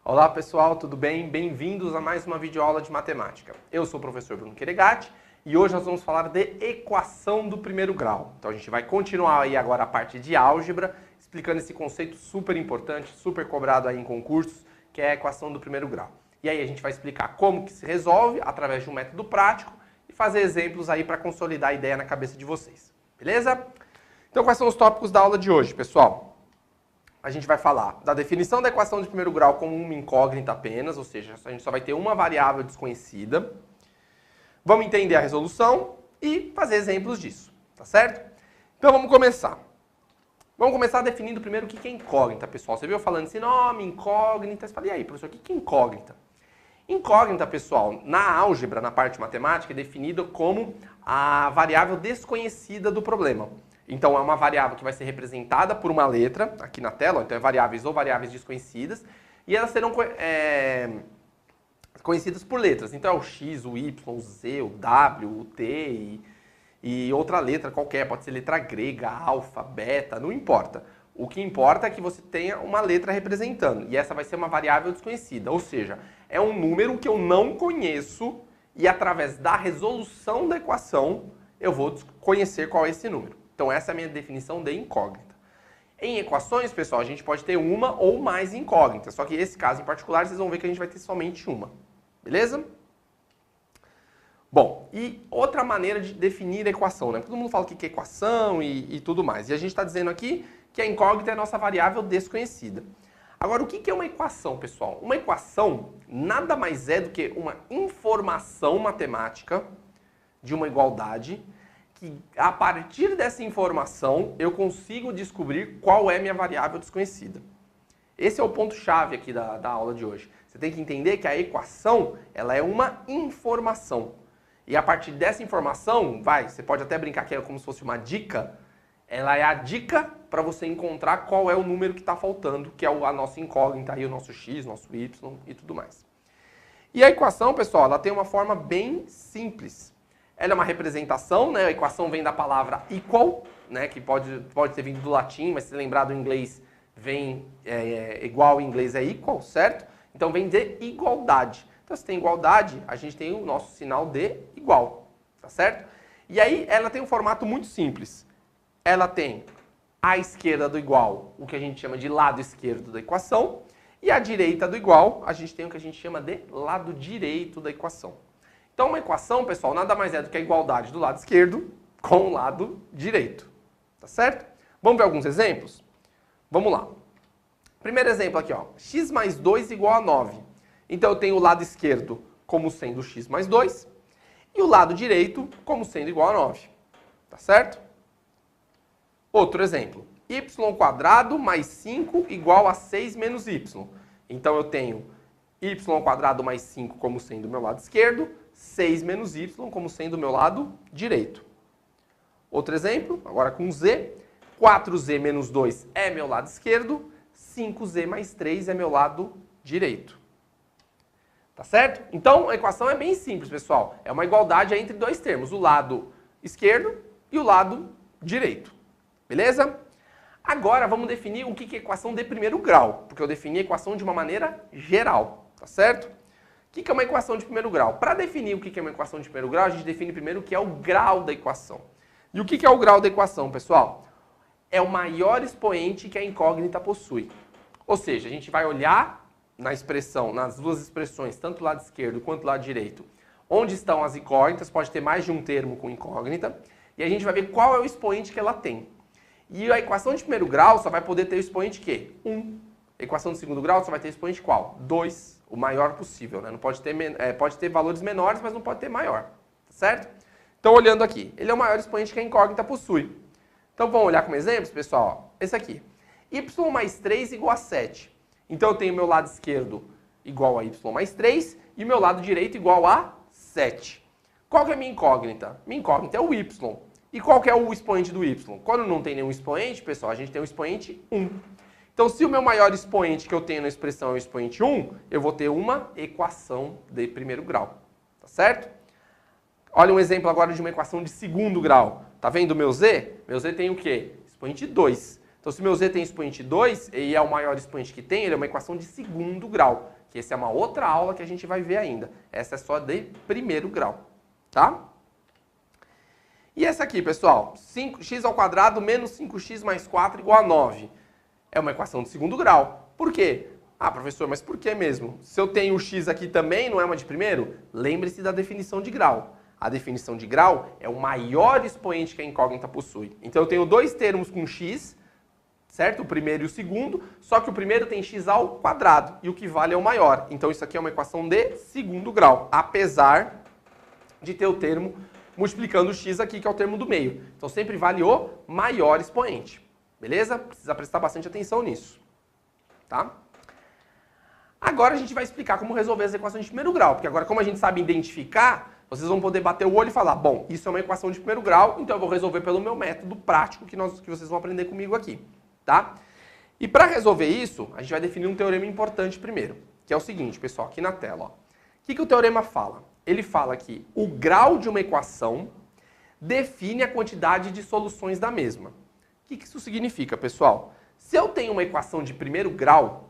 Olá pessoal, tudo bem? Bem-vindos a mais uma videoaula de matemática. Eu sou o professor Bruno Queregatti e hoje nós vamos falar de equação do primeiro grau. Então a gente vai continuar aí agora a parte de álgebra, explicando esse conceito super importante, super cobrado aí em concursos, que é a equação do primeiro grau. E aí a gente vai explicar como que se resolve através de um método prático e fazer exemplos aí para consolidar a ideia na cabeça de vocês. Beleza? Então quais são os tópicos da aula de hoje, pessoal? A gente vai falar da definição da equação de primeiro grau como uma incógnita apenas, ou seja, a gente só vai ter uma variável desconhecida. Vamos entender a resolução e fazer exemplos disso, tá certo? Então vamos começar. Vamos começar definindo primeiro o que é incógnita, pessoal. Você viu eu falando esse nome, incógnita, você fala, e aí, professor, o que é incógnita? Incógnita, pessoal, na álgebra, na parte matemática, é definida como a variável desconhecida do problema. Então, é uma variável que vai ser representada por uma letra, aqui na tela, então é variáveis ou variáveis desconhecidas, e elas serão conhecidas por letras. Então, é o X, o Y, o Z, o W, o T e outra letra qualquer, pode ser letra grega, alfa, beta, não importa. O que importa é que você tenha uma letra representando, e essa vai ser uma variável desconhecida, ou seja, é um número que eu não conheço e através da resolução da equação eu vou conhecer qual é esse número. Então essa é a minha definição de incógnita. Em equações, pessoal, a gente pode ter uma ou mais incógnitas, só que esse caso em particular vocês vão ver que a gente vai ter somente uma, beleza? Bom, e outra maneira de definir a equação, né? Todo mundo fala o que é equação e tudo mais, e a gente está dizendo aqui que a incógnita é a nossa variável desconhecida. Agora, o que é uma equação, pessoal? Uma equação nada mais é do que uma informação matemática de uma igualdade que, a partir dessa informação, eu consigo descobrir qual é minha variável desconhecida. Esse é o ponto-chave aqui da aula de hoje. Você tem que entender que a equação, ela é uma informação. E a partir dessa informação, você pode até brincar que é como se fosse uma dica, ela é a dica para você encontrar qual é o número que está faltando, que é a nossa incógnita, aí, o nosso x, nosso y e tudo mais. E a equação, pessoal, ela tem uma forma bem simples. Ela é uma representação, né? A equação vem da palavra equal, né? Que pode ter vindo do latim, mas se lembrar do inglês, vem igual em inglês é equal, certo? Então vem de igualdade. Então se tem igualdade, a gente tem o nosso sinal de igual, tá certo? E aí ela tem um formato muito simples. Ela tem à esquerda do igual, o que a gente chama de lado esquerdo da equação, e à direita do igual, a gente tem o que a gente chama de lado direito da equação. Então, uma equação, pessoal, nada mais é do que a igualdade do lado esquerdo com o lado direito. Tá certo? Vamos ver alguns exemplos? Vamos lá. Primeiro exemplo aqui, ó. X mais 2 igual a 9. Então, eu tenho o lado esquerdo como sendo x mais 2 e o lado direito como sendo igual a 9. Tá certo? Outro exemplo. Y² mais 5 igual a 6 menos y. Então, eu tenho y² mais 5 como sendo o meu lado esquerdo, 6 menos y como sendo o meu lado direito. Outro exemplo, agora com z. 4z menos 2 é meu lado esquerdo, 5z mais 3 é meu lado direito. Tá certo? Então, a equação é bem simples, pessoal. É uma igualdade entre dois termos, o lado esquerdo e o lado direito. Beleza? Agora, vamos definir o que é equação de primeiro grau, porque eu defini a equação de uma maneira geral, tá certo? O que é uma equação de primeiro grau? Para definir o que é uma equação de primeiro grau, a gente define primeiro o que é o grau da equação. E o que é o grau da equação, pessoal? É o maior expoente que a incógnita possui. Ou seja, a gente vai olhar na expressão, nas duas expressões, tanto o lado esquerdo quanto o lado direito, onde estão as incógnitas, pode ter mais de um termo com incógnita, e a gente vai ver qual é o expoente que ela tem. E a equação de primeiro grau só vai poder ter o expoente que? 1. A equação de segundo grau só vai ter expoente qual? 2. O maior possível, né? Não pode ter valores menores, mas não pode ter maior. Tá certo? Então, olhando aqui, ele é o maior expoente que a incógnita possui. Então, vamos olhar como exemplos, pessoal? Esse aqui. Y mais 3 igual a 7. Então, eu tenho meu lado esquerdo igual a y mais 3 e o meu lado direito igual a 7. Qual que é a minha incógnita? Minha incógnita é o y. E qual que é o expoente do y? Quando não tem nenhum expoente, pessoal, a gente tem o expoente 1. Então, se o meu maior expoente que eu tenho na expressão é o expoente 1, eu vou ter uma equação de primeiro grau. Tá certo? Olha um exemplo agora de uma equação de segundo grau. Tá vendo o meu z? Meu z tem o quê? Expoente 2. Então, se meu z tem expoente 2 e é o maior expoente que tem, ele é uma equação de segundo grau. Que essa é uma outra aula que a gente vai ver ainda. Essa é só de primeiro grau, tá? E essa aqui, pessoal, 5x² menos 5x mais 4 igual a 9. É uma equação de segundo grau. Por quê? Ah, professor, mas por que mesmo? Se eu tenho o x aqui também, não é uma de primeiro? Lembre-se da definição de grau. A definição de grau é o maior expoente que a incógnita possui. Então eu tenho dois termos com x, certo? O primeiro e o segundo, só que o primeiro tem x ao quadrado e o que vale é o maior. Então isso aqui é uma equação de segundo grau, apesar de ter o termo multiplicando o x aqui, que é o termo do meio. Então sempre vale o maior expoente. Beleza? Precisa prestar bastante atenção nisso. Tá? Agora a gente vai explicar como resolver as equações de primeiro grau, porque agora como a gente sabe identificar, vocês vão poder bater o olho e falar, bom, isso é uma equação de primeiro grau, então eu vou resolver pelo meu método prático que vocês vão aprender comigo aqui. Tá? E para resolver isso, a gente vai definir um teorema importante primeiro, que é o seguinte, pessoal, aqui na tela. Ó. O que o teorema fala? Ele fala que o grau de uma equação define a quantidade de soluções da mesma. O que isso significa, pessoal? Se eu tenho uma equação de primeiro grau,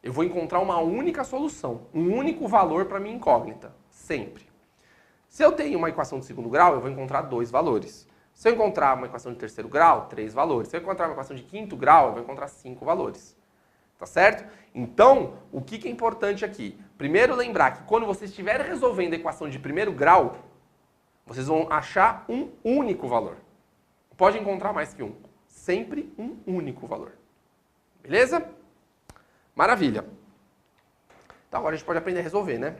eu vou encontrar uma única solução, um único valor para minha incógnita, sempre. Se eu tenho uma equação de segundo grau, eu vou encontrar dois valores. Se eu encontrar uma equação de terceiro grau, 3 valores. Se eu encontrar uma equação de quinto grau, eu vou encontrar 5 valores. Tá certo? Então, o que é importante aqui? Primeiro, lembrar que quando você estiver resolvendo a equação de primeiro grau, vocês vão achar um único valor. Pode encontrar mais que um. Sempre um único valor. Beleza? Maravilha. Então, agora a gente pode aprender a resolver, né?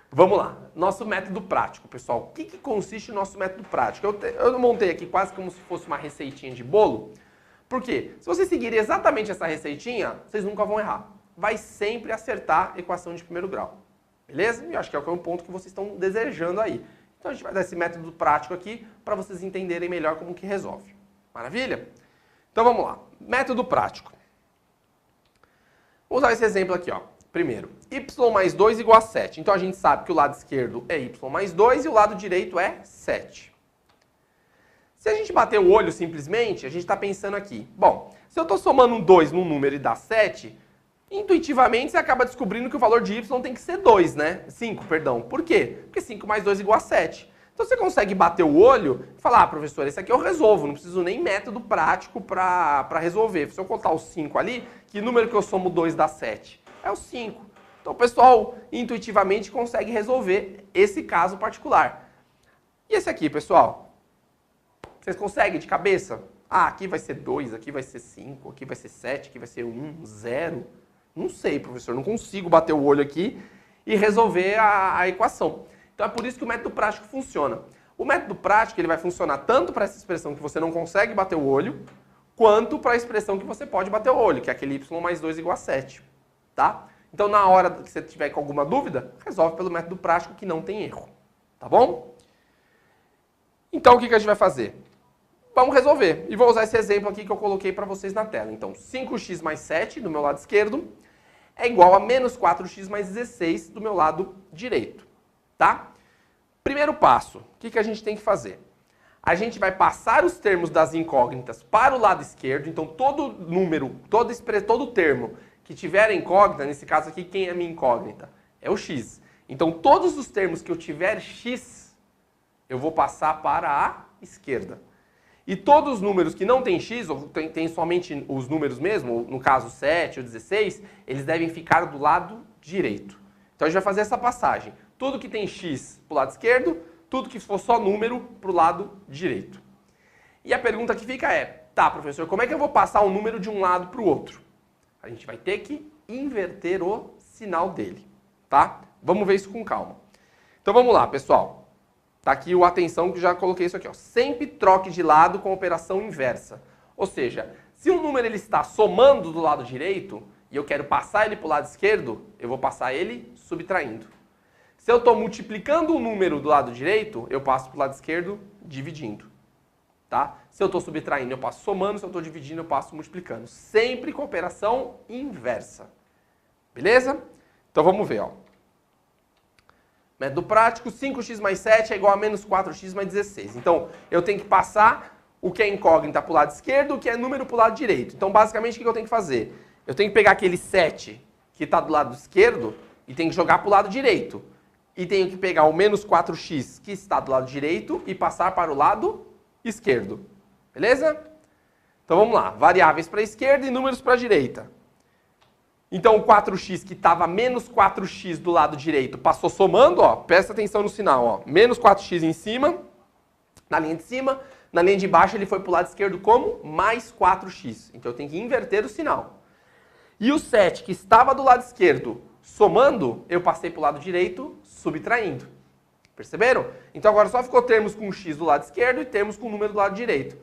Vamos lá, nosso método prático, pessoal. O que consiste o nosso método prático? Eu montei aqui quase como se fosse uma receitinha de bolo. Por quê? Se vocês seguirem exatamente essa receitinha, vocês nunca vão errar. Vai sempre acertar a equação de primeiro grau. Beleza? E eu acho que é o ponto que vocês estão desejando aí. Então a gente vai dar esse método prático aqui para vocês entenderem melhor como que resolve. Maravilha? Então vamos lá. Método prático. Vou usar esse exemplo aqui, ó. Primeiro, y mais 2 igual a 7. Então a gente sabe que o lado esquerdo é y mais 2 e o lado direito é 7. Se a gente bater o olho simplesmente, a gente está pensando aqui. Bom, se eu estou somando um 2 num número e dá 7, intuitivamente você acaba descobrindo que o valor de y tem que ser 2, né? 5, perdão. Por quê? Porque 5 mais 2 igual a 7. Então você consegue bater o olho e falar, ah, professor, esse aqui eu resolvo, não preciso nem método prático para resolver. Se eu contar o 5 ali, que número que eu somo 2 dá 7? É o 5. Então o pessoal intuitivamente consegue resolver esse caso particular. E esse aqui, pessoal? Vocês conseguem de cabeça? Ah, aqui vai ser 2, aqui vai ser 5, aqui vai ser 7, aqui vai ser 1, 0. Não sei, professor, não consigo bater o olho aqui e resolver a equação. Então é por isso que o método prático funciona. O método prático ele vai funcionar tanto para essa expressão que você não consegue bater o olho, quanto para a expressão que você pode bater o olho, que é aquele y mais 2 igual a 7. Tá? Então, na hora que você tiver com alguma dúvida, resolve pelo método prático que não tem erro. Tá bom? Então, o que a gente vai fazer? Vamos resolver. E vou usar esse exemplo aqui que eu coloquei para vocês na tela. Então, 5x mais 7 do meu lado esquerdo é igual a menos 4x mais 16 do meu lado direito. Tá? Primeiro passo, o que a gente tem que fazer? A gente vai passar os termos das incógnitas para o lado esquerdo. Então, todo número, todo termo que tiver incógnita, nesse caso aqui, quem é a minha incógnita? É o x. Então, todos os termos que eu tiver x, eu vou passar para a esquerda. E todos os números que não tem x, ou tem somente os números mesmo, no caso 7 ou 16, eles devem ficar do lado direito. Então, a gente vai fazer essa passagem. Tudo que tem x para o lado esquerdo, tudo que for só número para o lado direito. E a pergunta que fica é, tá, professor, como é que eu vou passar um número de um lado para o outro? A gente vai ter que inverter o sinal dele, tá? Vamos ver isso com calma. Então vamos lá, pessoal. Tá aqui o atenção que já coloquei isso aqui, ó. Sempre troque de lado com operação inversa. Ou seja, se um número ele está somando do lado direito e eu quero passar ele para o lado esquerdo, eu vou passar ele subtraindo. Se eu estou multiplicando um número do lado direito, eu passo para o lado esquerdo dividindo. Tá? Se eu estou subtraindo, eu passo somando. Se eu estou dividindo, eu passo multiplicando. Sempre com operação inversa. Beleza? Então vamos ver. Ó. Método prático, 5x mais 7 é igual a menos 4x mais 16. Então eu tenho que passar o que é incógnita para o lado esquerdo, o que é número para o lado direito. Então, basicamente, o que eu tenho que fazer? Eu tenho que pegar aquele 7 que está do lado esquerdo e tenho que jogar para o lado direito. E tenho que pegar o menos 4x que está do lado direito e passar para o lado esquerdo. Beleza? Então, vamos lá. Variáveis para a esquerda e números para a direita. Então, o 4x que estava menos 4x do lado direito passou somando, ó. Presta atenção no sinal, ó. Menos 4x em cima, na linha de cima. Na linha de baixo ele foi para o lado esquerdo como? Mais 4x. Então eu tenho que inverter o sinal. E o 7 que estava do lado esquerdo somando, eu passei para o lado direito subtraindo. Perceberam? Então agora só ficou termos com x do lado esquerdo e termos com número do lado direito.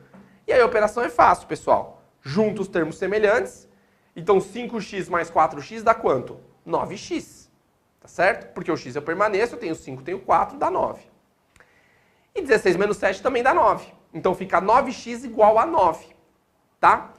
E aí a operação é fácil, pessoal. Junta os termos semelhantes. Então 5x mais 4x dá quanto? 9x. Tá certo? Porque o x eu permaneço, eu tenho 5, tenho 4, dá 9. E 16 menos 7 também dá 9. Então fica 9x igual a 9, tá?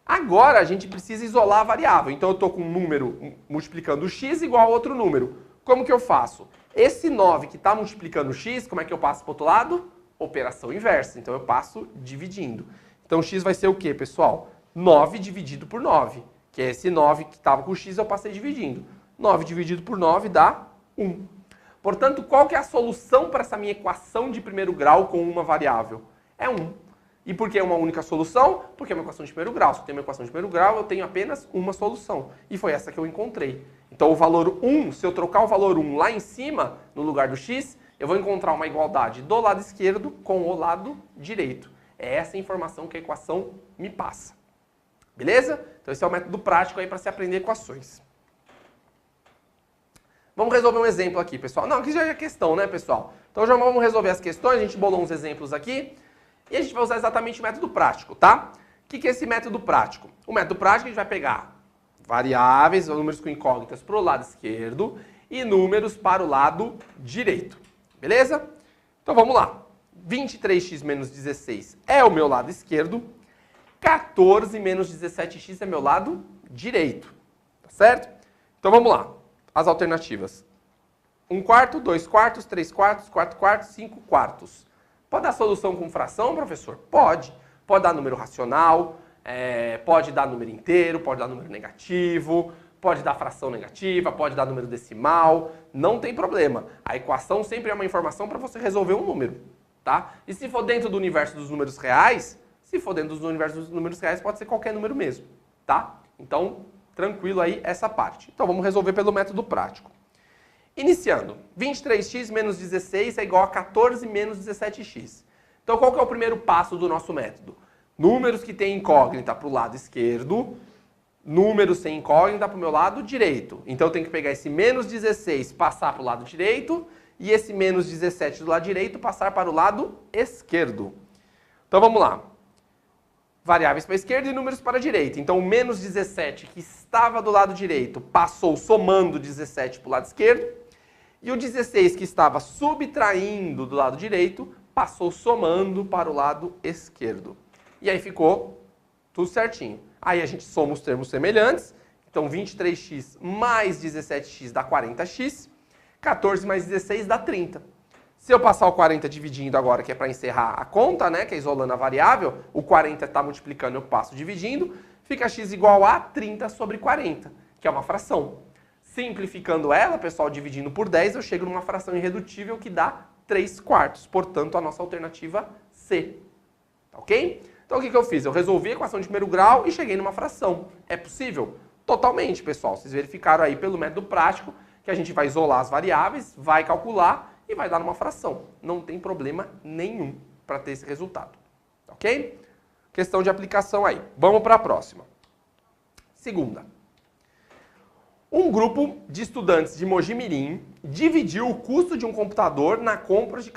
Agora a gente precisa isolar a variável. Então eu estou com um número multiplicando o x igual a outro número. Como que eu faço? Esse 9 que está multiplicando o x, como é que eu passo para o outro lado? Operação inversa. Então eu passo dividindo. Então x vai ser o quê, pessoal? 9 dividido por 9. Que é esse 9 que estava com o x, eu passei dividindo. 9 dividido por 9 dá 1. Portanto, qual que é a solução para essa minha equação de primeiro grau com uma variável? É 1. E por que uma única solução? Porque é uma equação de primeiro grau. Se eu tenho uma equação de primeiro grau, eu tenho apenas uma solução. E foi essa que eu encontrei. Então, o valor 1, se eu trocar o valor 1 lá em cima, no lugar do x, eu vou encontrar uma igualdade do lado esquerdo com o lado direito. É essa informação que a equação me passa. Beleza? Então, esse é o método prático aí para se aprender equações. Vamos resolver um exemplo aqui, pessoal. Não, aqui já é questão, né, pessoal? Então, já vamos resolver as questões. A gente bolou uns exemplos aqui. E a gente vai usar exatamente o método prático, tá? O que é esse método prático? O método prático a gente vai pegar variáveis, números com incógnitas para o lado esquerdo e números para o lado direito. Beleza? Então vamos lá. 23x menos 16 é o meu lado esquerdo. 14 menos 17x é meu lado direito. Tá certo? Então vamos lá. As alternativas. 1/4, 2/4, 3/4, 4/4, 5/4. Pode dar solução com fração, professor? Pode. Pode dar número racional, pode dar número inteiro, pode dar número negativo, pode dar fração negativa, pode dar número decimal. Não tem problema. A equação sempre é uma informação para você resolver um número, tá? E se for dentro do universo dos números reais, pode ser qualquer número mesmo, tá? Então, tranquilo aí essa parte. Então, vamos resolver pelo método prático. Iniciando, 23x menos 16 é igual a 14 menos 17x. Então, qual que é o primeiro passo do nosso método? Números que têm incógnita para o lado esquerdo, números sem incógnita para o meu lado direito. Então, eu tenho que pegar esse menos 16, passar para o lado direito, e esse menos 17 do lado direito passar para o lado esquerdo. Então, vamos lá. Variáveis para a esquerda e números para a direita. Então, o menos 17 que estava do lado direito passou somando 17 para o lado esquerdo. E o 16 que estava subtraindo do lado direito passou somando para o lado esquerdo. E aí ficou tudo certinho. Aí a gente soma os termos semelhantes. Então, 23x mais 17x dá 40x. 14 mais 16 dá 30. Se eu passar o 40 dividindo agora, que é para encerrar a conta, né, que é isolando a variável, o 40 está multiplicando, eu passo dividindo, fica x igual a 30 sobre 40, que é uma fração. Simplificando ela, pessoal, dividindo por 10, eu chego numa fração irredutível que dá 3/4. Portanto, a nossa alternativa C. Tá ok? Então, o que eu fiz? Eu resolvi a equação de primeiro grau e cheguei numa fração. É possível? Totalmente, pessoal. Vocês verificaram aí pelo método prático que a gente vai isolar as variáveis, vai calcular e vai dar numa fração. Não tem problema nenhum para ter esse resultado. Ok? Questão de aplicação aí. Vamos para a próxima. Segunda. Um grupo de estudantes de Mogi Mirim dividiu o custo de um computador na compra de...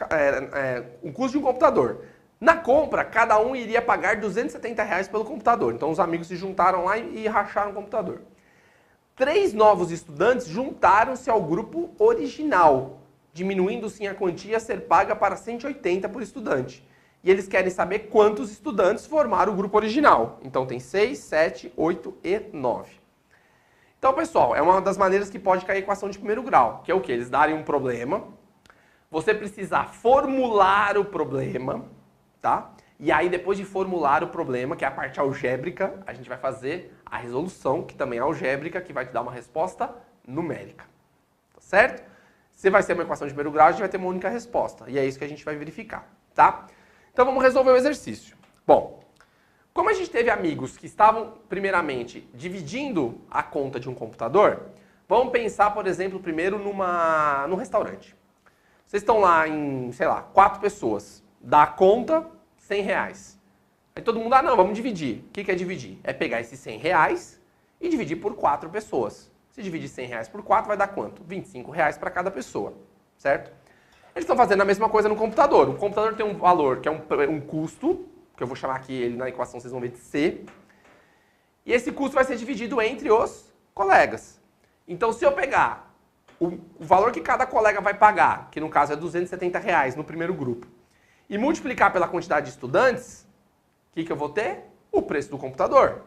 o custo de um computador. Na compra, cada um iria pagar R$270 pelo computador. Então, os amigos se juntaram lá e racharam o computador. 3 novos estudantes juntaram-se ao grupo original, diminuindo sim a quantia a ser paga para 180 por estudante. E eles querem saber quantos estudantes formaram o grupo original. Então, tem 6, 7, 8 e 9. Então, pessoal, é uma das maneiras que pode cair a equação de primeiro grau, que é o quê? Eles darem um problema, você precisar formular o problema, tá? E aí, depois de formular o problema, que é a parte algébrica, a gente vai fazer a resolução, que também é algébrica, que vai te dar uma resposta numérica. Tá certo? Se vai ser uma equação de primeiro grau, a gente vai ter uma única resposta. E é isso que a gente vai verificar, tá? Então vamos resolver o exercício. Bom, como a gente teve amigos que estavam, primeiramente, dividindo a conta de um computador, vamos pensar, por exemplo, primeiro num restaurante. Vocês estão lá em, sei lá, 4 pessoas. Dá a conta, R$100. Aí todo mundo, não, vamos dividir. O que é dividir? É pegar esses R$100 e dividir por 4 pessoas. Se dividir R$100 por 4, vai dar quanto? R$25 para cada pessoa, certo? Eles estão fazendo a mesma coisa no computador. O computador tem um valor, que é um custo, que eu vou chamar aqui ele na equação, vocês vão ver de C. E esse custo vai ser dividido entre os colegas. Então, se eu pegar o valor que cada colega vai pagar, que no caso é R$270 no primeiro grupo, e multiplicar pela quantidade de estudantes, o que eu vou ter? O preço do computador.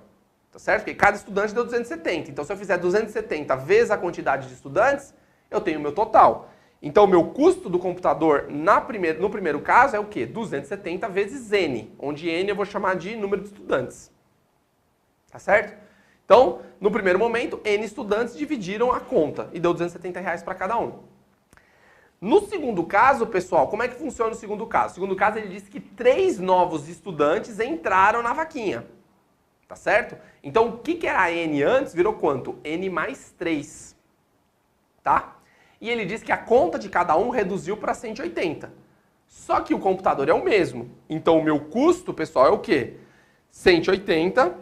Tá certo? Porque cada estudante deu 270. Então, se eu fizer 270 vezes a quantidade de estudantes, eu tenho o meu total. Então, o meu custo do computador no primeiro caso é o quê? 270 vezes N, onde N eu vou chamar de número de estudantes. Tá certo? Então, no primeiro momento, N estudantes dividiram a conta e deu R$270 para cada um. No segundo caso, pessoal, como é que funciona o segundo caso? No segundo caso, ele disse que 3 novos estudantes entraram na vaquinha. Tá certo? Então, o que era N antes virou quanto? N mais 3. Tá? E ele disse que a conta de cada um reduziu para 180. Só que o computador é o mesmo. Então, o meu custo, pessoal, é o quê? 180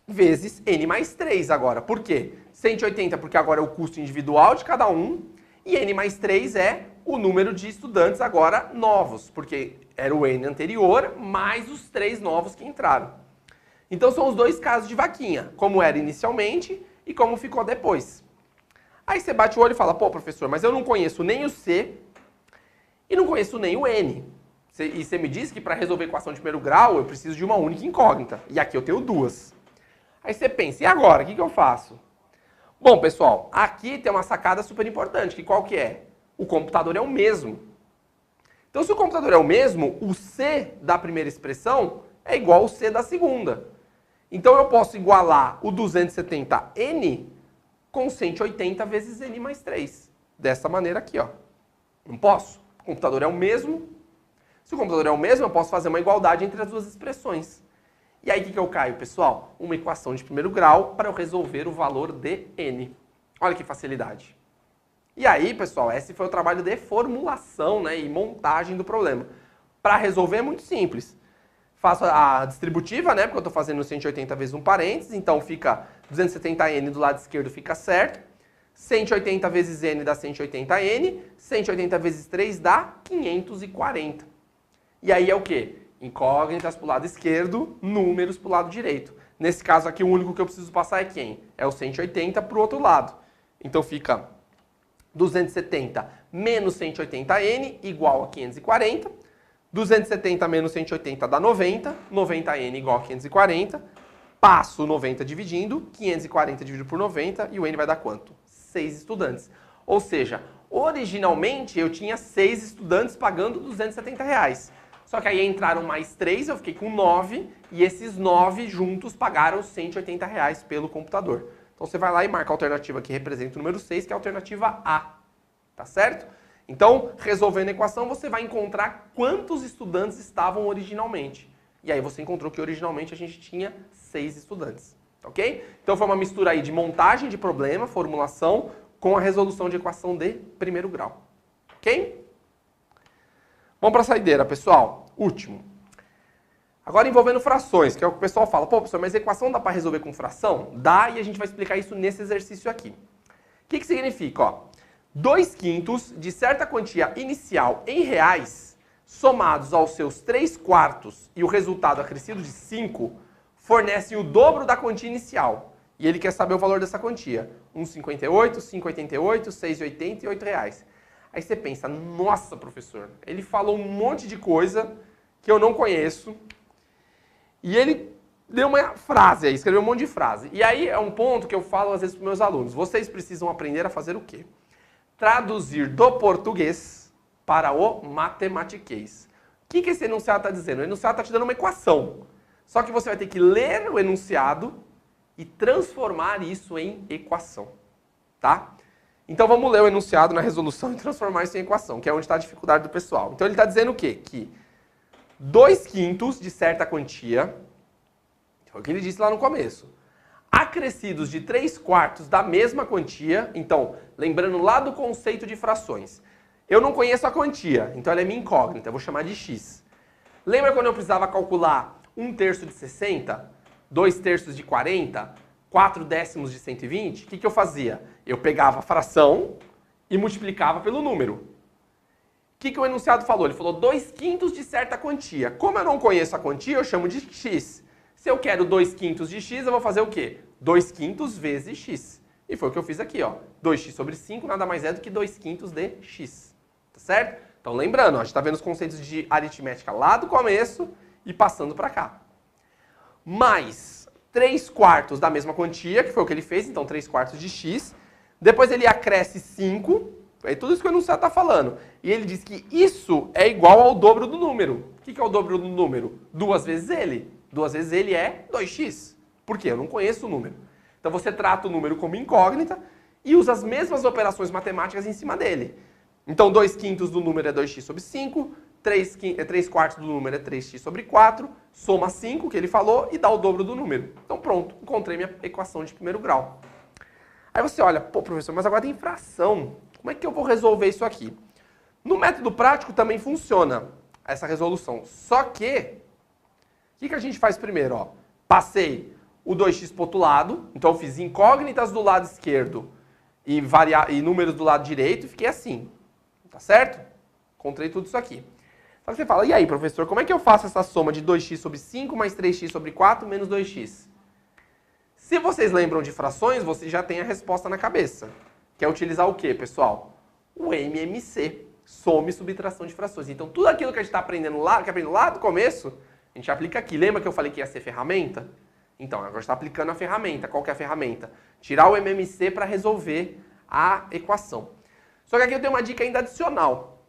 vezes N mais 3 agora. Por quê? 180 porque agora é o custo individual de cada um. E N mais 3 é o número de estudantes agora novos. Porque era o N anterior mais os 3 novos que entraram. Então, são os 2 casos de vaquinha. Como era inicialmente e como ficou depois. Aí você bate o olho e fala, pô, professor, mas eu não conheço nem o C e não conheço nem o N. E você me disse que para resolver equação de primeiro grau eu preciso de uma única incógnita. E aqui eu tenho 2. Aí você pensa, e agora? O que eu faço? Bom, pessoal, aqui tem uma sacada super importante, que qual que é? O computador é o mesmo. Então, se o computador é o mesmo, o C da primeira expressão é igual ao C da segunda. Então, eu posso igualar o 270N com 180 vezes N mais 3. Dessa maneira aqui, ó. Não posso? O computador é o mesmo. Se o computador é o mesmo, eu posso fazer uma igualdade entre as duas expressões. E aí, o que eu caio, pessoal? Uma equação de primeiro grau para eu resolver o valor de N. Olha que facilidade. E aí, pessoal, esse foi o trabalho de formulação, né, e montagem do problema. Para resolver é muito simples. Faço a distributiva, né, porque eu estou fazendo 180 vezes um parênteses, então fica 270N do lado esquerdo fica certo. 180 vezes N dá 180N, 180 vezes 3 dá 540. E aí é o quê? Incógnitas para o lado esquerdo, números para o lado direito. Nesse caso aqui, o único que eu preciso passar é quem? É o 180 para o outro lado. Então fica 270 menos 180N igual a 540. 270 menos 180 dá 90. 90N igual a 540. Passo 90 dividindo. 540 dividido por 90. E o N vai dar quanto? 6 estudantes. Ou seja, originalmente eu tinha 6 estudantes pagando R$270. Só que aí entraram mais 3, eu fiquei com 9, e esses 9 juntos pagaram R$180 pelo computador. Então você vai lá e marca a alternativa que representa o número 6, que é a alternativa A. Tá certo? Então, resolvendo a equação, você vai encontrar quantos estudantes estavam originalmente. E aí você encontrou que originalmente a gente tinha 6 estudantes. Ok? Então foi uma mistura aí de montagem de problema, formulação, com a resolução de equação de primeiro grau. Ok? Vamos para a saideira, pessoal. Último. Agora envolvendo frações, que é o que o pessoal fala. Pô, professor, mas a equação dá para resolver com fração? Dá, e a gente vai explicar isso nesse exercício aqui. O que significa? Ó, 2/5 de certa quantia inicial em reais, somados aos seus 3/4 e o resultado acrescido de 5, fornecem o dobro da quantia inicial. E ele quer saber o valor dessa quantia. 1,58, 5,88, 6,80 e R$8. Aí você pensa, nossa, professor, ele falou um monte de coisa que eu não conheço. E ele deu uma frase aí, escreveu um monte de frase. E aí é um ponto que eu falo às vezes para os meus alunos. Vocês precisam aprender a fazer o quê? Traduzir do português para o matematiquês. que esse enunciado está dizendo? O enunciado está te dando uma equação. Só que você vai ter que ler o enunciado e transformar isso em equação. Tá? Então vamos ler o enunciado na resolução e transformar isso em equação, que é onde está a dificuldade do pessoal. Então ele está dizendo o quê? Que 2/5 de certa quantia, foi o que ele disse lá no começo, acrescidos de 3/4 da mesma quantia, então, lembrando lá do conceito de frações, eu não conheço a quantia, então ela é minha incógnita, eu vou chamar de x. Lembra quando eu precisava calcular 1/3 de 60, 2/3 de 40, 4/10 de 120? O que eu fazia? Eu pegava a fração e multiplicava pelo número. O que o enunciado falou? Ele falou 2/5 de certa quantia. Como eu não conheço a quantia, eu chamo de x. Se eu quero 2/5 de x, eu vou fazer o quê? 2/5 vezes x. E foi o que eu fiz aqui, ó. 2x sobre 5 nada mais é do que 2/5 de x. Tá certo? Então lembrando, ó, a gente está vendo os conceitos de aritmética lá do começo e passando para cá. Mais 3/4 da mesma quantia, que foi o que ele fez, então 3/4 de x. Depois ele acresce 5, é tudo isso que o enunciado está falando. E ele diz que isso é igual ao dobro do número. O que é o dobro do número? 2 vezes ele. 2 vezes ele é 2x. Por quê? Eu não conheço o número. Então você trata o número como incógnita e usa as mesmas operações matemáticas em cima dele. Então 2/5 do número é 2x sobre 5, 3/4 do número é 3x sobre 4, soma 5, que ele falou, e dá o dobro do número. Então pronto, encontrei minha equação de primeiro grau. Aí você olha, pô professor, mas agora tem fração. Como é que eu vou resolver isso aqui? No método prático também funciona essa resolução. Só que, o que a gente faz primeiro? Ó? Passei o 2x para o outro lado, então eu fiz incógnitas do lado esquerdo e números do lado direito e fiquei assim. Tá certo? Encontrei tudo isso aqui. Só que você fala, e aí professor, como é que eu faço essa soma de 2x sobre 5 mais 3x sobre 4 menos 2x? Se vocês lembram de frações, você já tem a resposta na cabeça. Que é utilizar o quê, pessoal? O MMC, soma e subtração de frações. Então, tudo aquilo que a gente está aprendendo lá, do começo, a gente aplica aqui. Lembra que eu falei que ia ser ferramenta? Então, agora está aplicando a ferramenta. Qual que é a ferramenta? Tirar o MMC para resolver a equação. Só que aqui eu tenho uma dica ainda adicional.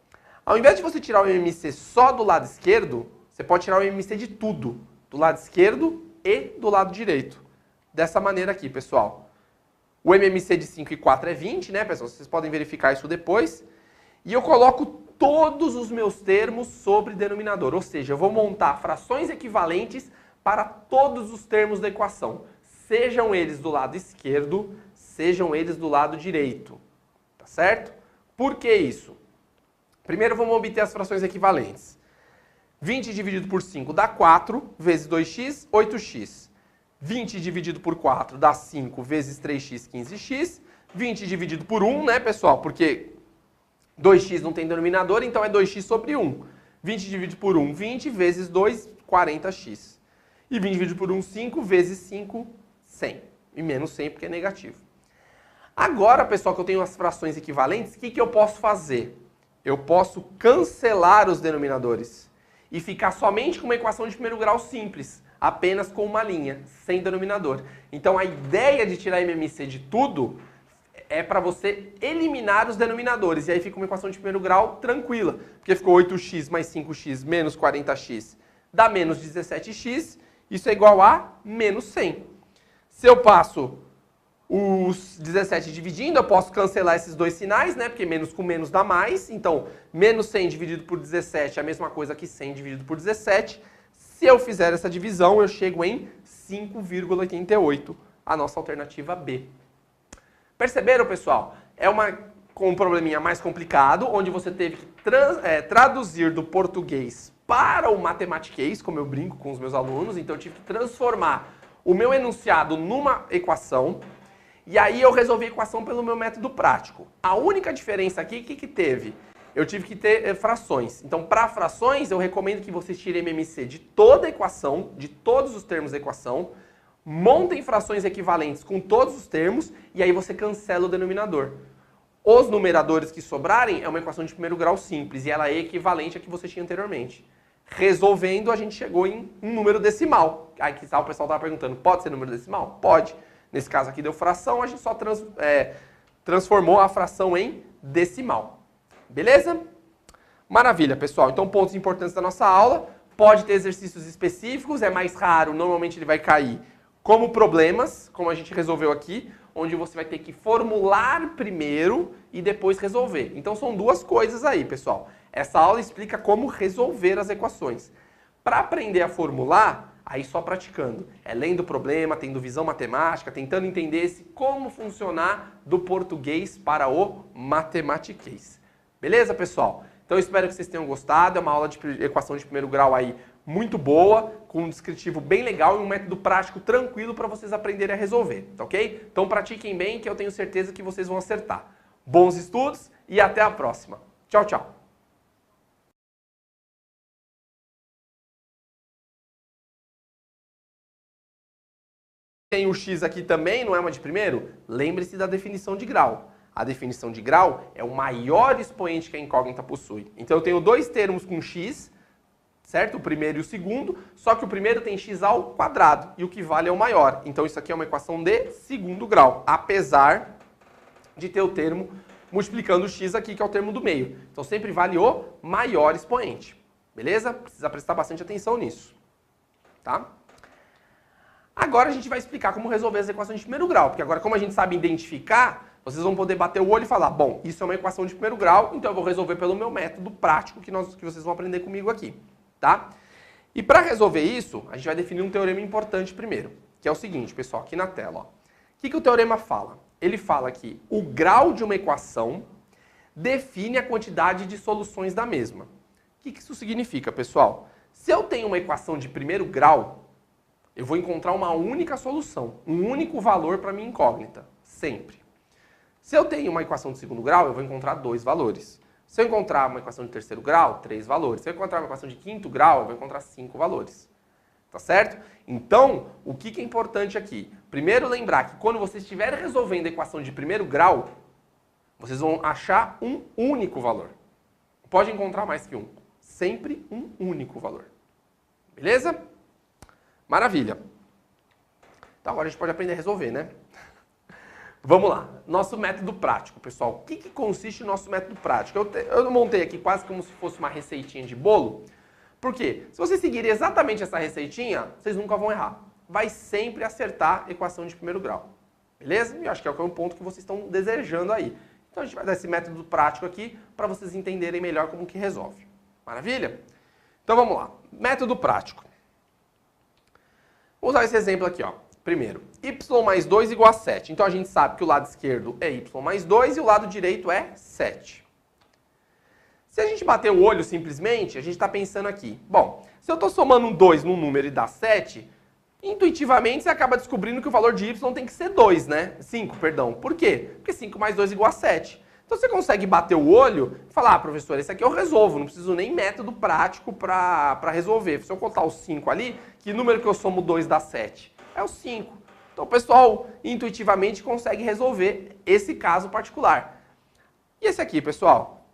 Ao invés de você tirar o MMC só do lado esquerdo, você pode tirar o MMC de tudo. Do lado esquerdo e do lado direito. Dessa maneira aqui, pessoal. O MMC de 5 e 4 é 20, né, pessoal? Vocês podem verificar isso depois. E eu coloco todos os meus termos sobre denominador. Ou seja, eu vou montar frações equivalentes para todos os termos da equação. Sejam eles do lado esquerdo, sejam eles do lado direito. Tá certo? Por que isso? Primeiro vamos obter as frações equivalentes. 20 dividido por 5 dá 4, vezes 2x, 8x. 20 dividido por 4 dá 5 vezes 3x, 15x. 20 dividido por 1, né, pessoal? Porque 2x não tem denominador, então é 2x sobre 1. 20 dividido por 1, 20, vezes 2, 40x. E 20 dividido por 1, 5, vezes 5, 100. E menos 100 porque é negativo. Agora, pessoal, que eu tenho as frações equivalentes, o que eu posso fazer? Eu posso cancelar os denominadores e ficar somente com uma equação de primeiro grau simples, apenas com uma linha, sem denominador. Então a ideia de tirar MMC de tudo é para você eliminar os denominadores. E aí fica uma equação de primeiro grau tranquila, porque ficou 8x mais 5x menos 40x dá menos 17x, isso é igual a menos 100. Se eu passo os 17 dividindo, eu posso cancelar esses dois sinais, né? Porque menos com menos dá mais. Então, menos 100 dividido por 17 é a mesma coisa que 100 dividido por 17. Se eu fizer essa divisão, eu chego em 5,88, a nossa alternativa B. Perceberam, pessoal? É um probleminha mais complicado, onde você teve que traduzir do português para o matematiquês, como eu brinco com os meus alunos. Então, eu tive que transformar o meu enunciado numa equação. E aí eu resolvi a equação pelo meu método prático. A única diferença aqui, o que teve? Eu tive que ter frações. Então, para frações, eu recomendo que vocês tirem MMC de toda a equação, de todos os termos da equação, montem frações equivalentes com todos os termos, e aí você cancela o denominador. Os numeradores que sobrarem é uma equação de primeiro grau simples, e ela é equivalente à que você tinha anteriormente. Resolvendo, a gente chegou em um número decimal. Aí que o pessoal estava perguntando, pode ser número decimal? Pode. Nesse caso aqui deu fração, a gente só transformou a fração em decimal. Beleza? Maravilha, pessoal. Então, pontos importantes da nossa aula. Pode ter exercícios específicos, é mais raro, normalmente ele vai cair como problemas, como a gente resolveu aqui, onde você vai ter que formular primeiro e depois resolver. Então, são duas coisas aí, pessoal. Essa aula explica como resolver as equações. Para aprender a formular, aí só praticando. É lendo o problema, tendo visão matemática, tentando entender como funcionar do português para o matematiquês. Beleza, pessoal? Então, eu espero que vocês tenham gostado. É uma aula de equação de primeiro grau aí muito boa, com um descritivo bem legal e um método prático tranquilo para vocês aprenderem a resolver, tá ok? Então, pratiquem bem, que eu tenho certeza que vocês vão acertar. Bons estudos e até a próxima. Tchau, tchau! Tem o x aqui também, não é uma de primeiro? Lembre-se da definição de grau. A definição de grau é o maior expoente que a incógnita possui. Então eu tenho dois termos com x, certo? O primeiro e o segundo, só que o primeiro tem x ao quadrado e o que vale é o maior. Então isso aqui é uma equação de segundo grau, apesar de ter o termo multiplicando o x aqui, que é o termo do meio. Então sempre vale o maior expoente. Beleza? Precisa prestar bastante atenção nisso. Tá? Agora a gente vai explicar como resolver as equações de primeiro grau, porque agora como a gente sabe identificar, vocês vão poder bater o olho e falar, bom, isso é uma equação de primeiro grau, então eu vou resolver pelo meu método prático que vocês vão aprender comigo aqui, tá? E para resolver isso, a gente vai definir um teorema importante primeiro, que é o seguinte, pessoal, aqui na tela, ó. O que o teorema fala? Ele fala que o grau de uma equação define a quantidade de soluções da mesma. O que isso significa, pessoal? Se eu tenho uma equação de primeiro grau, eu vou encontrar uma única solução, um único valor para minha incógnita, sempre. Se eu tenho uma equação de segundo grau, eu vou encontrar dois valores. Se eu encontrar uma equação de terceiro grau, 3 valores. Se eu encontrar uma equação de quinto grau, eu vou encontrar 5 valores. Tá certo? Então, o que é importante aqui? Primeiro, lembrar que quando você estiver resolvendo a equação de primeiro grau, vocês vão achar um único valor. Pode encontrar mais que um. Sempre um único valor. Beleza? Maravilha. Então agora a gente pode aprender a resolver, né? Vamos lá. Nosso método prático, pessoal. O que consiste o nosso método prático? Eu montei aqui quase como se fosse uma receitinha de bolo. Por quê? Se vocês seguirem exatamente essa receitinha, vocês nunca vão errar. Vai sempre acertar a equação de primeiro grau. Beleza? E eu acho que é um ponto que vocês estão desejando aí. Então a gente vai dar esse método prático aqui para vocês entenderem melhor como que resolve. Maravilha? Então vamos lá. Método prático. Vou usar esse exemplo aqui, ó. Primeiro, y mais 2 igual a 7. Então a gente sabe que o lado esquerdo é y mais 2 e o lado direito é 7. Se a gente bater o olho simplesmente, a gente está pensando aqui. Bom, se eu estou somando um 2 num número e dá 7, intuitivamente você acaba descobrindo que o valor de y tem que ser 2, né? 5, perdão. Por quê? Porque 5 mais 2 igual a 7. Então você consegue bater o olho e falar, professor, esse aqui eu resolvo, não preciso nem método prático para resolver. Se eu contar os 5 ali, que número que eu somo 2 dá 7? É o 5. Então o pessoal intuitivamente consegue resolver esse caso particular. E esse aqui, pessoal?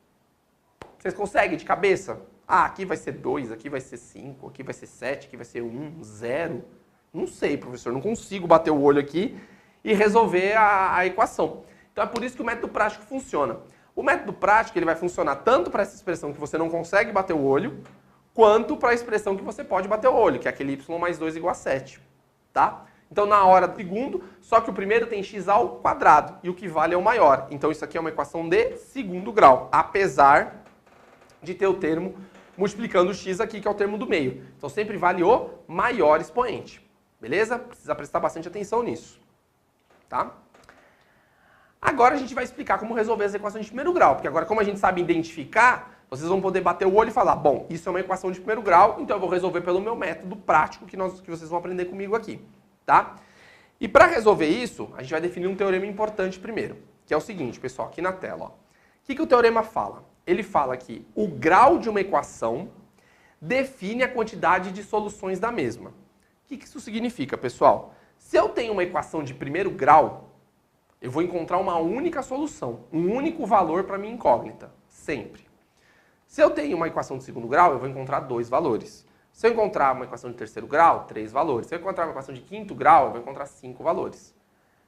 Vocês conseguem de cabeça? Ah, aqui vai ser 2, aqui vai ser 5, aqui vai ser 7, aqui vai ser 1, 0. Não sei, professor, não consigo bater o olho aqui e resolver a equação. Então é por isso que o método prático funciona. O método prático ele vai funcionar tanto para essa expressão que você não consegue bater o olho, quanto para a expressão que você pode bater o olho, que é aquele y mais 2 igual a 7. Tá? Então na hora do segundo, só que o primeiro tem x ao quadrado e o que vale é o maior. Então isso aqui é uma equação de segundo grau, apesar de ter o termo multiplicando o x aqui, que é o termo do meio. Então sempre vale o maior expoente. Beleza? Precisa prestar bastante atenção nisso. Tá? Agora a gente vai explicar como resolver as equações de primeiro grau, porque agora como a gente sabe identificar, vocês vão poder bater o olho e falar, bom, isso é uma equação de primeiro grau, então eu vou resolver pelo meu método prático que vocês vão aprender comigo aqui, tá? E para resolver isso, a gente vai definir um teorema importante primeiro, que é o seguinte, pessoal, aqui na tela, ó. O que o teorema fala? Ele fala que o grau de uma equação define a quantidade de soluções da mesma. O que isso significa, pessoal? Se eu tenho uma equação de primeiro grau, eu vou encontrar uma única solução, um único valor para minha incógnita, sempre. Se eu tenho uma equação de segundo grau, eu vou encontrar 2 valores. Se eu encontrar uma equação de terceiro grau, 3 valores. Se eu encontrar uma equação de quinto grau, eu vou encontrar 5 valores.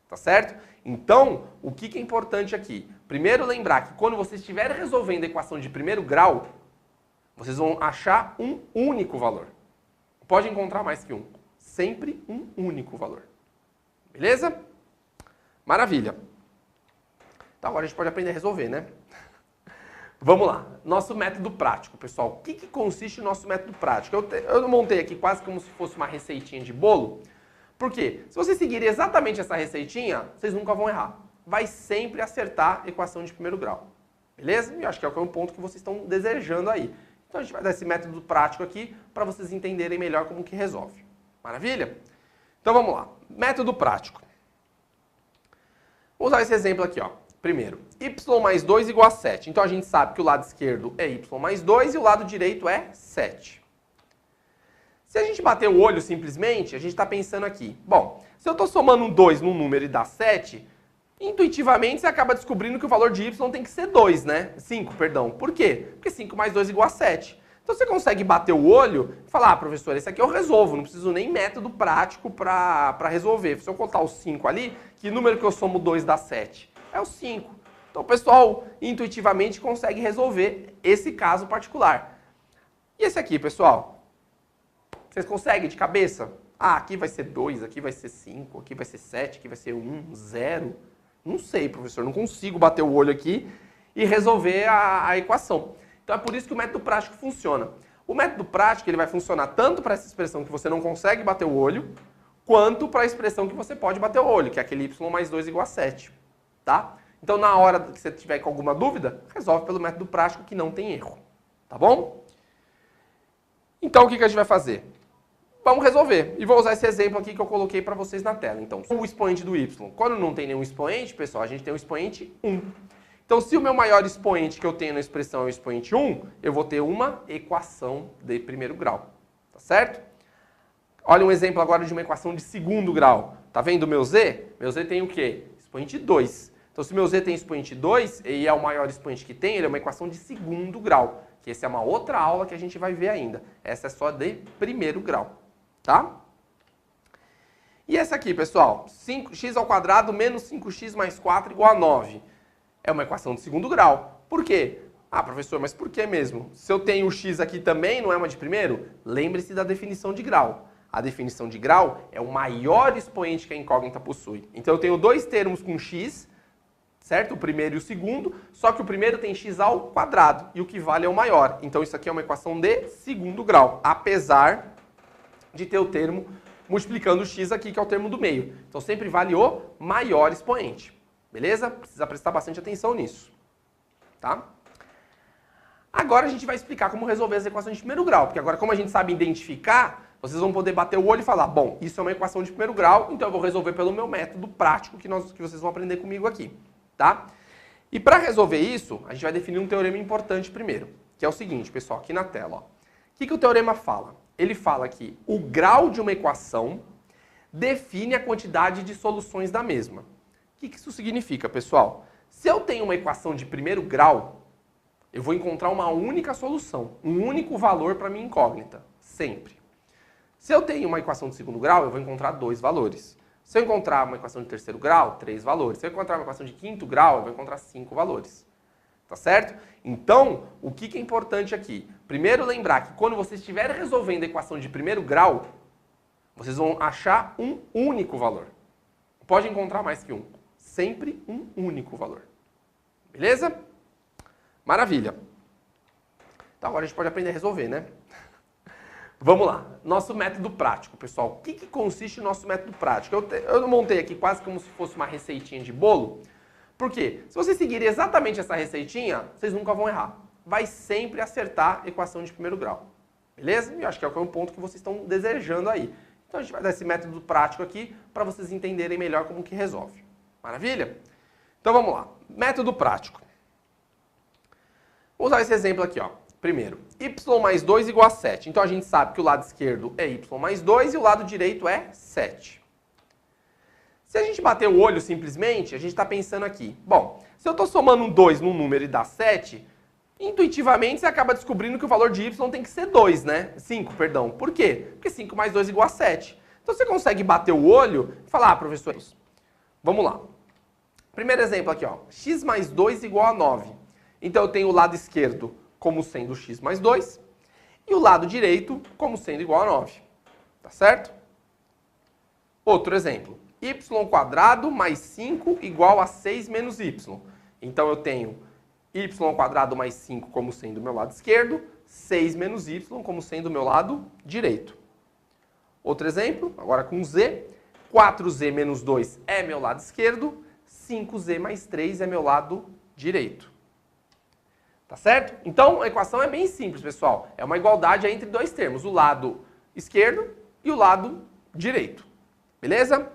Tá certo? Então, o que é importante aqui? Primeiro, lembrar que quando você estiver resolvendo a equação de primeiro grau, vocês vão achar um único valor. Não pode encontrar mais que um. Sempre um único valor. Beleza? Maravilha. Então agora a gente pode aprender a resolver, né? Vamos lá. Nosso método prático, pessoal. O que consiste o nosso método prático? Eu montei aqui quase como se fosse uma receitinha de bolo. Por quê? Se vocês seguirem exatamente essa receitinha, vocês nunca vão errar. Vai sempre acertar a equação de primeiro grau. Beleza? E eu acho que é um ponto que vocês estão desejando aí. Então a gente vai dar esse método prático aqui para vocês entenderem melhor como que resolve. Maravilha? Então vamos lá. Método prático. Vou usar esse exemplo aqui, ó. Primeiro, y mais 2 igual a 7. Então a gente sabe que o lado esquerdo é y mais 2 e o lado direito é 7. Se a gente bater o olho simplesmente, a gente está pensando aqui. Bom, se eu estou somando um 2 num número e dá 7, intuitivamente você acaba descobrindo que o valor de y tem que ser 2, né? 5, perdão. Por quê? Porque 5 mais 2 igual a 7. Então você consegue bater o olho e falar, professor, esse aqui eu resolvo, não preciso nem método prático para resolver. Se eu contar os 5 ali, que número que eu somo 2 dá 7? É o 5. Então o pessoal intuitivamente consegue resolver esse caso particular. E esse aqui, pessoal? Vocês conseguem de cabeça? Ah, aqui vai ser 2, aqui vai ser 5, aqui vai ser 7, aqui vai ser 1, 0. Não sei, professor, não consigo bater o olho aqui e resolver a equação. Então é por isso que o método prático funciona. O método prático ele vai funcionar tanto para essa expressão que você não consegue bater o olho, quanto para a expressão que você pode bater o olho, que é aquele y mais 2 igual a 7. Tá? Então na hora que você tiver com alguma dúvida, resolve pelo método prático que não tem erro. Tá bom? Então o que a gente vai fazer? Vamos resolver. E vou usar esse exemplo aqui que eu coloquei para vocês na tela. Então, o expoente do y. Quando não tem nenhum expoente, pessoal, a gente tem um expoente 1. Então, se o meu maior expoente que eu tenho na expressão é o expoente 1, eu vou ter uma equação de primeiro grau. Tá certo? Olha um exemplo agora de uma equação de segundo grau. Tá vendo o meu z? Meu z tem o quê? Expoente 2. Então, se o meu z tem expoente 2 e é o maior expoente que tem, ele é uma equação de segundo grau. Que essa é uma outra aula que a gente vai ver ainda. Essa é só de primeiro grau. Tá? E essa aqui, pessoal, 5x ao quadrado menos 5x mais 4 igual a 9. É uma equação de segundo grau. Por quê? Ah, professor, mas por que mesmo? Se eu tenho o x aqui também, não é uma de primeiro? Lembre-se da definição de grau. A definição de grau é o maior expoente que a incógnita possui. Então eu tenho dois termos com x, certo? O primeiro e o segundo, só que o primeiro tem x ao quadrado e o que vale é o maior. Então isso aqui é uma equação de segundo grau, apesar de ter o termo multiplicando o x aqui, que é o termo do meio. Então sempre vale o maior expoente. Beleza? Precisa prestar bastante atenção nisso. Tá? Agora a gente vai explicar como resolver as equações de primeiro grau, porque agora como a gente sabe identificar, vocês vão poder bater o olho e falar, bom, isso é uma equação de primeiro grau, então eu vou resolver pelo meu método prático que vocês vão aprender comigo aqui. Tá? E para resolver isso, a gente vai definir um teorema importante primeiro, que é o seguinte, pessoal, aqui na tela. Ó. O que o teorema fala? Ele fala que o grau de uma equação define a quantidade de soluções da mesma. O que isso significa, pessoal? Se eu tenho uma equação de primeiro grau, eu vou encontrar uma única solução, um único valor para minha incógnita, sempre. Se eu tenho uma equação de segundo grau, eu vou encontrar 2 valores. Se eu encontrar uma equação de terceiro grau, 3 valores. Se eu encontrar uma equação de quinto grau, eu vou encontrar 5 valores. Tá certo? Então, o que é importante aqui? Primeiro, lembrar que quando você estiver resolvendo a equação de primeiro grau, vocês vão achar um único valor. Não pode encontrar mais que um. Sempre um único valor. Beleza? Maravilha. Então, agora a gente pode aprender a resolver, né? Vamos lá. Nosso método prático, pessoal. O que consiste o nosso método prático? Eu montei aqui quase como se fosse uma receitinha de bolo. Por quê? Se vocês seguirem exatamente essa receitinha, vocês nunca vão errar. Vai sempre acertar a equação de primeiro grau. Beleza? E eu acho que é um ponto que vocês estão desejando aí. Então a gente vai dar esse método prático aqui para vocês entenderem melhor como que resolve. Maravilha? Então vamos lá. Método prático. Vou usar esse exemplo aqui, ó. Primeiro, y mais 2 igual a 7. Então a gente sabe que o lado esquerdo é y mais 2 e o lado direito é 7. Se a gente bater o olho simplesmente, a gente está pensando aqui. Bom, se eu estou somando um 2 num número e dá 7, intuitivamente você acaba descobrindo que o valor de y tem que ser 2, né? 5, perdão. Por quê? Porque 5 mais 2 igual a 7. Então você consegue bater o olho e falar, professor, vamos lá. Primeiro exemplo aqui, ó. X mais 2 igual a 9. Então eu tenho o lado esquerdo como sendo x mais 2 e o lado direito como sendo igual a 9. Tá certo? Outro exemplo. Y² mais 5 igual a 6 menos y. Então eu tenho y² mais 5 como sendo o meu lado esquerdo, 6 menos y como sendo o meu lado direito. Outro exemplo, agora com z. 4z menos 2 é meu lado esquerdo, 5z mais 3 é meu lado direito. Tá certo? Então a equação é bem simples, pessoal. É uma igualdade entre dois termos, o lado esquerdo e o lado direito. Beleza?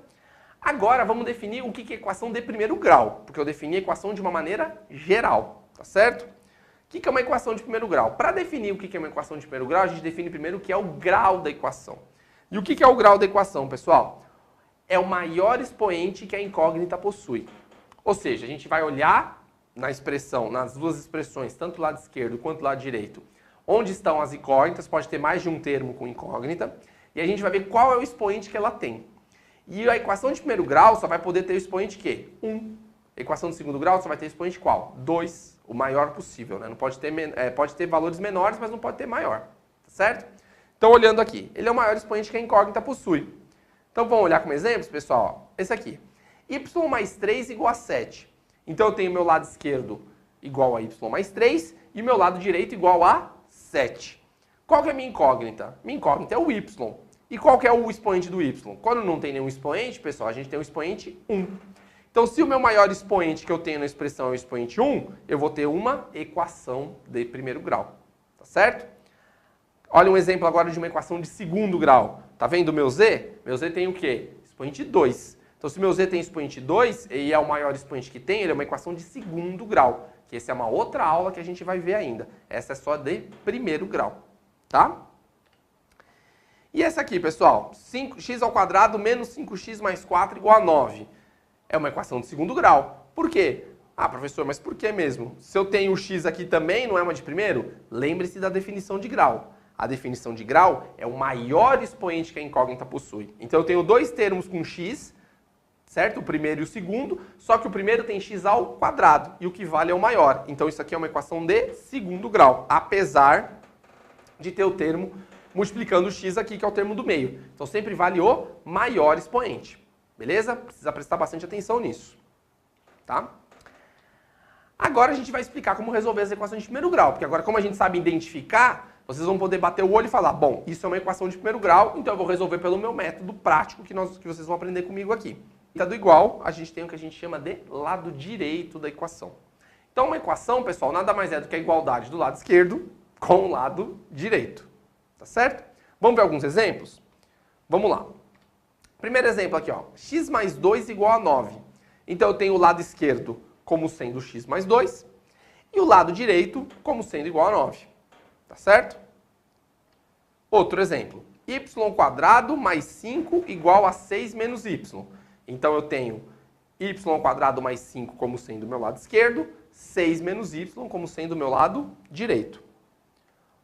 Agora vamos definir o que é equação de primeiro grau, porque eu defini a equação de uma maneira geral, tá certo? O que é uma equação de primeiro grau? Para definir o que é uma equação de primeiro grau, a gente define primeiro o que é o grau da equação. E o que é o grau da equação, pessoal? É o maior expoente que a incógnita possui. Ou seja, a gente vai olhar na expressão, nas duas expressões, tanto o lado esquerdo quanto o lado direito, onde estão as incógnitas, pode ter mais de um termo com incógnita, e a gente vai ver qual é o expoente que ela tem. E a equação de primeiro grau só vai poder ter o expoente quê? 1. A equação de segundo grau só vai ter expoente qual? 2. O maior possível, né? Não pode ter, pode ter valores menores, mas não pode ter maior. Tá certo? Então, olhando aqui, ele é o maior expoente que a incógnita possui. Então, vamos olhar como exemplos, pessoal? Esse aqui. Y mais 3 igual a 7. Então, eu tenho meu lado esquerdo igual a y mais 3 e meu lado direito igual a 7. Qual que é a minha incógnita? Minha incógnita é o y. E qual que é o expoente do y? Quando não tem nenhum expoente, pessoal, a gente tem um expoente 1. Então, se o meu maior expoente que eu tenho na expressão é o expoente 1, eu vou ter uma equação de primeiro grau. Tá certo? Olha um exemplo agora de uma equação de segundo grau. Tá vendo o meu z? Meu z tem o quê? Expoente 2. Então, se meu z tem expoente 2 e é o maior expoente que tem, ele é uma equação de segundo grau. Que essa é uma outra aula que a gente vai ver ainda. Essa é só de primeiro grau. Tá? E essa aqui, pessoal, 5x² menos 5x mais 4 igual a 9. É uma equação de segundo grau. Por quê? Ah, professor, mas por que mesmo? Se eu tenho o x aqui também, não é uma de primeiro? Lembre-se da definição de grau. A definição de grau é o maior expoente que a incógnita possui. Então eu tenho dois termos com x, certo? O primeiro e o segundo, só que o primeiro tem x ao quadrado e o que vale é o maior. Então isso aqui é uma equação de segundo grau, apesar de ter o termo multiplicando o x aqui, que é o termo do meio. Então sempre vale o maior expoente. Beleza? Precisa prestar bastante atenção nisso. Tá? Agora a gente vai explicar como resolver as equações de primeiro grau, porque agora como a gente sabe identificar, vocês vão poder bater o olho e falar, bom, isso é uma equação de primeiro grau, então eu vou resolver pelo meu método prático que vocês vão aprender comigo aqui. Do igual, a gente tem o que a gente chama de lado direito da equação. Então uma equação, pessoal, nada mais é do que a igualdade do lado esquerdo com o lado direito. Tá certo? Vamos ver alguns exemplos? Vamos lá. Primeiro exemplo aqui, ó. X mais 2 igual a 9. Então eu tenho o lado esquerdo como sendo x mais 2 e o lado direito como sendo igual a 9. Tá certo? Outro exemplo. Y² mais 5 igual a 6 menos y. Então eu tenho y² mais 5 como sendo o meu lado esquerdo, 6 menos y como sendo o meu lado direito.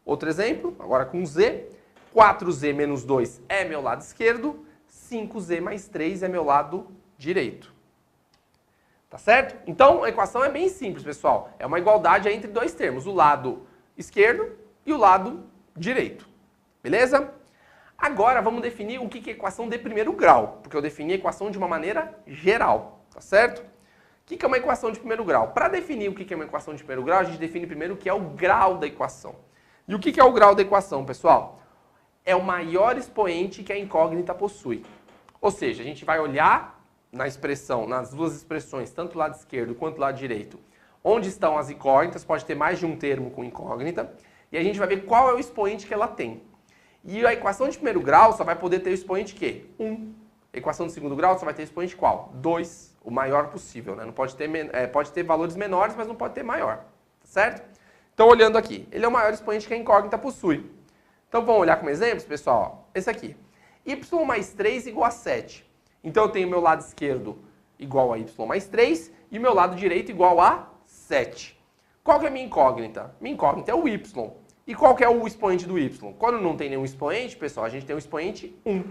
Outro exemplo, agora com z. 4z menos 2 é meu lado esquerdo, 5z mais 3 é meu lado direito. Tá certo? Então a equação é bem simples, pessoal. É uma igualdade entre dois termos, o lado esquerdo e o lado direito. Beleza? Agora vamos definir o que é equação de primeiro grau, porque eu defini a equação de uma maneira geral. Tá certo? O que é uma equação de primeiro grau? Para definir o que é uma equação de primeiro grau, a gente define primeiro o que é o grau da equação. E o que é o grau da equação, pessoal? É o maior expoente que a incógnita possui. Ou seja, a gente vai olhar na expressão, nas duas expressões, tanto o lado esquerdo quanto o lado direito, onde estão as incógnitas, pode ter mais de um termo com incógnita, e a gente vai ver qual é o expoente que ela tem. E a equação de primeiro grau só vai poder ter o expoente quê? 1. A equação de segundo grau só vai ter expoente qual? 2. O maior possível, né? Não pode ter, pode ter valores menores, mas não pode ter maior. Tá certo? Então, olhando aqui, ele é o maior expoente que a incógnita possui. Então, vamos olhar como exemplos, pessoal? Esse aqui. Y mais 3 igual a 7. Então, eu tenho meu lado esquerdo igual a y mais 3 e o meu lado direito igual a 7. Qual que é a minha incógnita? Minha incógnita é o y. E qual que é o expoente do y? Quando não tem nenhum expoente, pessoal, a gente tem um expoente 1.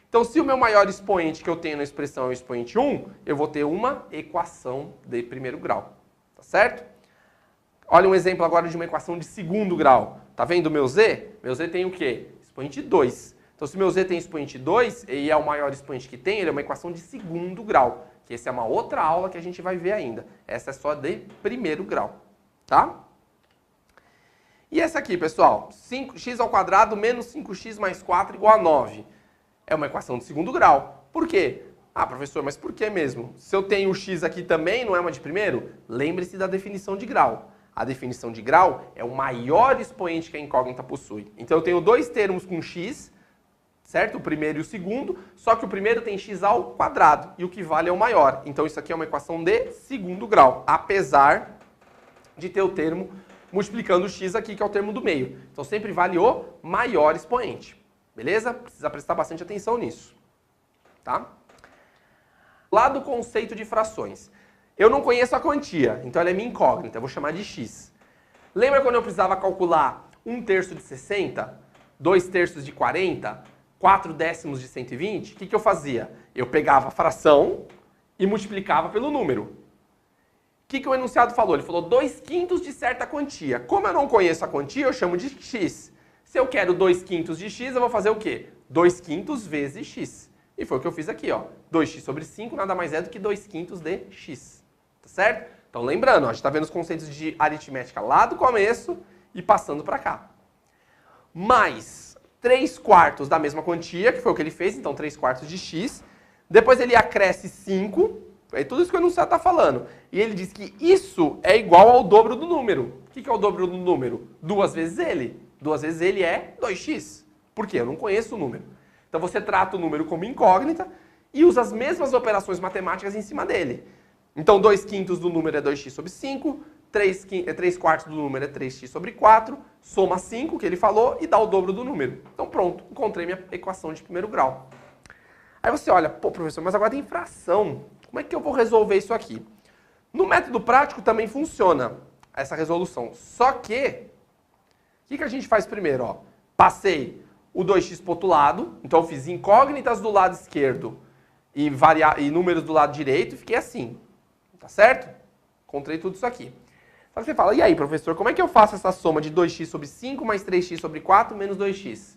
Então, se o meu maior expoente que eu tenho na expressão é o expoente 1, eu vou ter uma equação de primeiro grau. Tá certo? Olha um exemplo agora de uma equação de segundo grau. Tá vendo o meu z? Meu z tem o quê? Expoente 2. Então, se meu z tem expoente 2 e é o maior expoente que tem, ele é uma equação de segundo grau. Que essa é uma outra aula que a gente vai ver ainda. Essa é só de primeiro grau, tá? E essa aqui, pessoal, 5x² menos 5x mais 4 igual a 9. É uma equação de segundo grau. Por quê? Ah, professor, mas por que mesmo? Se eu tenho o x aqui também, não é uma de primeiro? Lembre-se da definição de grau. A definição de grau é o maior expoente que a incógnita possui. Então eu tenho dois termos com x, certo? O primeiro e o segundo, só que o primeiro tem x ao quadrado e o que vale é o maior. Então isso aqui é uma equação de segundo grau, apesar de ter o termo multiplicando o x aqui, que é o termo do meio. Então sempre vale o maior expoente. Beleza? Precisa prestar bastante atenção nisso. Tá? Lá do conceito de frações. Eu não conheço a quantia, então ela é minha incógnita, eu vou chamar de x. Lembra quando eu precisava calcular 1/3 de 60, 2/3 de 40, 4/10 de 120? O que eu fazia? Eu pegava a fração e multiplicava pelo número. O que o enunciado falou? Ele falou 2/5 de certa quantia. Como eu não conheço a quantia, eu chamo de x. Se eu quero 2/5 de x, eu vou fazer o quê? 2/5 vezes x. E foi o que eu fiz aqui, ó. 2x sobre 5 nada mais é do que 2/5 de x. Tá certo? Então lembrando, ó, a gente está vendo os conceitos de aritmética lá do começo e passando para cá. Mais 3/4 da mesma quantia, que foi o que ele fez, então 3/4 de x. Depois ele acresce 5. É tudo isso que o enunciado está falando. E ele diz que isso é igual ao dobro do número. O que é o dobro do número? 2 vezes ele. 2 vezes ele é 2x. Por quê? Eu não conheço o número. Então você trata o número como incógnita e usa as mesmas operações matemáticas em cima dele. Então 2/5 do número é 2x sobre 5, 3/4 do número é 3x sobre 4, soma 5, que ele falou, e dá o dobro do número. Então pronto, encontrei minha equação de primeiro grau. Aí você olha, pô professor, mas agora tem fração. Como é que eu vou resolver isso aqui? No método prático também funciona essa resolução. Só que, o que a gente faz primeiro? Ó? Passei o 2x para o outro lado, então eu fiz incógnitas do lado esquerdo e números do lado direito e fiquei assim. Tá certo? Encontrei tudo isso aqui. Só que você fala, e aí professor, como é que eu faço essa soma de 2x sobre 5 mais 3x sobre 4 menos 2x?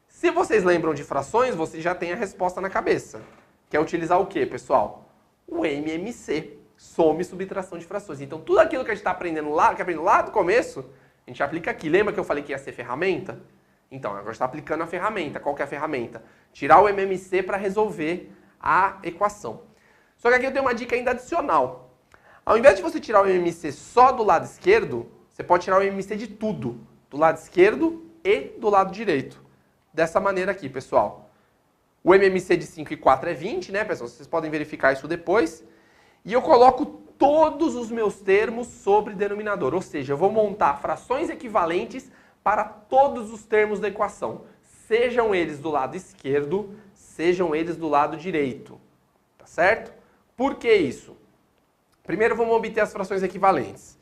Se vocês lembram de frações, você já tem a resposta na cabeça. Que é utilizar o quê, pessoal? O MMC, soma e subtração de frações. Então, tudo aquilo que a gente está aprendendo lá, que aprendeu lá do começo, a gente aplica aqui. Lembra que eu falei que ia ser ferramenta? Então, agora está aplicando a ferramenta. Qual que é a ferramenta? Tirar o MMC para resolver a equação. Só que aqui eu tenho uma dica ainda adicional. Ao invés de você tirar o MMC só do lado esquerdo, você pode tirar o MMC de tudo. Do lado esquerdo e do lado direito. Dessa maneira aqui, pessoal. O MMC de 5 e 4 é 20, né, pessoal? Vocês podem verificar isso depois. E eu coloco todos os meus termos sobre denominador. Ou seja, eu vou montar frações equivalentes para todos os termos da equação. Sejam eles do lado esquerdo, sejam eles do lado direito. Tá certo? Por que isso? Primeiro vamos obter as frações equivalentes.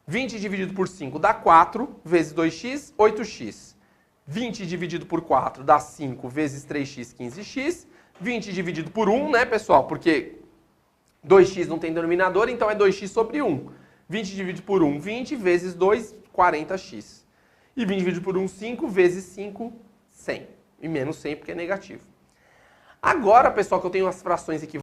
20 dividido por 5 dá 4, vezes 2x, 8x. 20 dividido por 4 dá 5 vezes 3x, 15x. 20 dividido por 1, né, pessoal? Porque 2x não tem denominador, então é 2x sobre 1. 20 dividido por 1, 20 vezes 2, 40x. E 20 dividido por 1, 5 vezes 5, 100. E menos 100 porque é negativo. Agora, pessoal, que eu tenho as frações equivalentes,